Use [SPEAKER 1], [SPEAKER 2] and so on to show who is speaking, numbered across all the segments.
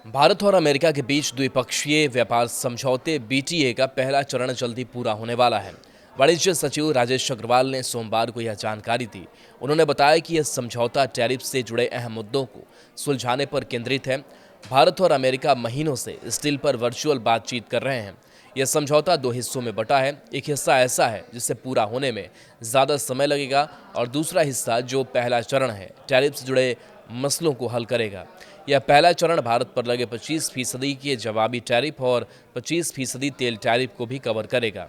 [SPEAKER 1] भारत और अमेरिका के बीच द्विपक्षीय व्यापार समझौते बीटीए का पहला चरण जल्दी पूरा होने वाला है। वाणिज्य सचिव राजेश अग्रवाल ने सोमवार को यह जानकारी दी। उन्होंने बताया कि यह समझौता टैरिफ से जुड़े अहम मुद्दों को सुलझाने पर केंद्रित है। भारत और अमेरिका महीनों से स्टील पर वर्चुअल बातचीत कर रहे हैं। यह समझौता दो हिस्सों में बटा है। एक हिस्सा ऐसा है जिसे पूरा होने में ज़्यादा समय लगेगा और दूसरा हिस्सा जो पहला चरण है टैरिफ से जुड़े मसलों को हल करेगा। यह पहला चरण भारत पर लगे 25% के जवाबी टैरिफ और 25% तेल टैरिफ को भी कवर करेगा।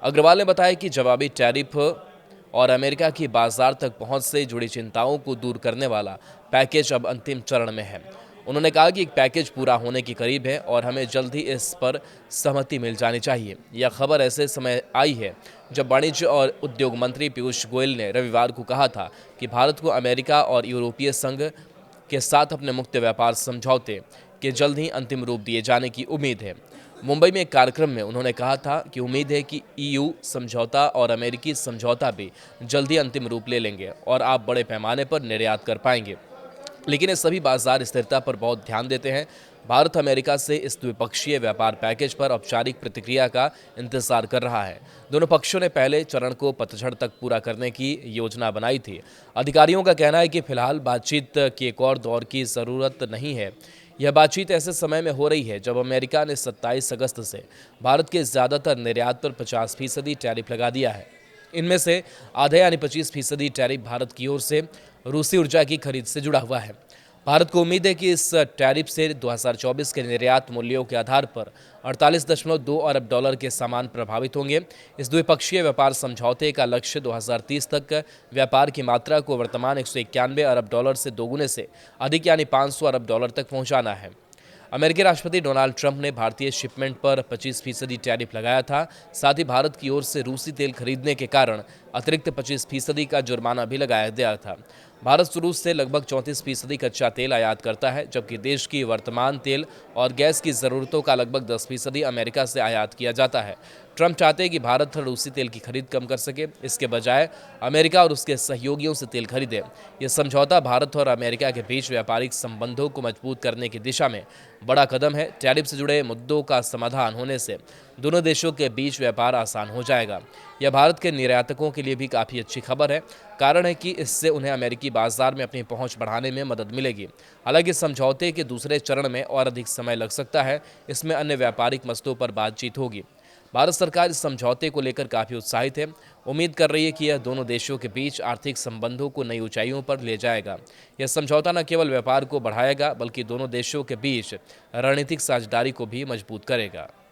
[SPEAKER 1] अग्रवाल ने बताया कि जवाबी टैरिफ और अमेरिका की बाजार तक पहुंच से जुड़ी चिंताओं को दूर करने वाला पैकेज अब अंतिम चरण में है। उन्होंने कहा कि एक पैकेज पूरा होने के करीब है और हमें जल्द ही इस पर सहमति मिल जानी चाहिए। यह खबर ऐसे समय आई है जब वाणिज्य और उद्योग मंत्री पीयूष गोयल ने रविवार को कहा था कि भारत को अमेरिका और यूरोपीय संघ के साथ अपने मुक्त व्यापार समझौते के जल्द ही अंतिम रूप दिए जाने की उम्मीद है। मुंबई में एक कार्यक्रम में उन्होंने कहा था कि उम्मीद है कि ईयू समझौता और अमेरिकी समझौता भी जल्दी अंतिम रूप ले लेंगे और आप बड़े पैमाने पर निर्यात कर पाएंगे। लेकिन ये सभी बाजार स्थिरता पर बहुत ध्यान देते हैं। भारत अमेरिका से इस द्विपक्षीय व्यापार पैकेज पर औपचारिक प्रतिक्रिया का इंतजार कर रहा है। दोनों पक्षों ने पहले चरण को पतझड़ तक पूरा करने की योजना बनाई थी। अधिकारियों का कहना है कि फिलहाल बातचीत के एक और दौर की ज़रूरत नहीं है। यह बातचीत ऐसे समय में हो रही है जब अमेरिका ने 27 अगस्त से भारत के ज़्यादातर निर्यात पर 50% टैरिफ लगा दिया है। इनमें से आधे यानी 25% टैरिफ भारत की ओर से रूसी ऊर्जा की खरीद से जुड़ा हुआ है। भारत को उम्मीद है कि इस टैरिफ से 2024 के निर्यात मूल्यों के आधार पर 48.2 अरब डॉलर के सामान प्रभावित होंगे। इस द्विपक्षीय व्यापार समझौते का लक्ष्य 2030 तक व्यापार की मात्रा को वर्तमान 191 अरब डॉलर से दोगुने से अधिक यानी 500 अरब डॉलर तक पहुंचाना है। अमेरिकी राष्ट्रपति डोनाल्ड ट्रंप ने भारतीय शिपमेंट पर 25% टैरिफ लगाया था। साथ ही भारत की ओर से रूसी तेल खरीदने के कारण अतिरिक्त 25% का जुर्माना भी लगाया गया था। भारत रूस से लगभग 34% कच्चा तेल आयात करता है, जबकि देश की वर्तमान तेल और गैस की ज़रूरतों का लगभग 10% अमेरिका से आयात किया जाता है। ट्रंप चाहते हैं कि भारत रूसी तेल की खरीद कम कर सके, इसके बजाय अमेरिका और उसके सहयोगियों से तेल खरीदे। यह समझौता भारत और अमेरिका के बीच व्यापारिक संबंधों को मजबूत करने की दिशा में बड़ा कदम है। टैरिफ से जुड़े मुद्दों का समाधान होने से दोनों देशों के बीच व्यापार आसान हो जाएगा। यह भारत के निर्यातकों के लिए भी काफ़ी अच्छी खबर है। कारण है कि इससे उन्हें अमेरिकी बाजार में अपनी पहुंच बढ़ाने में मदद मिलेगी। हालांकि समझौते के दूसरे चरण में और अधिक समय लग सकता है। इसमें अन्य व्यापारिक मसलों पर बातचीत होगी। भारत सरकार इस समझौते को लेकर काफ़ी उत्साहित है। उम्मीद कर रही है कि यह दोनों देशों के बीच आर्थिक संबंधों को नई ऊंचाइयों पर ले जाएगा। यह समझौता न केवल व्यापार को बढ़ाएगा बल्कि दोनों देशों के बीच रणनीतिक साझेदारी को भी मजबूत करेगा।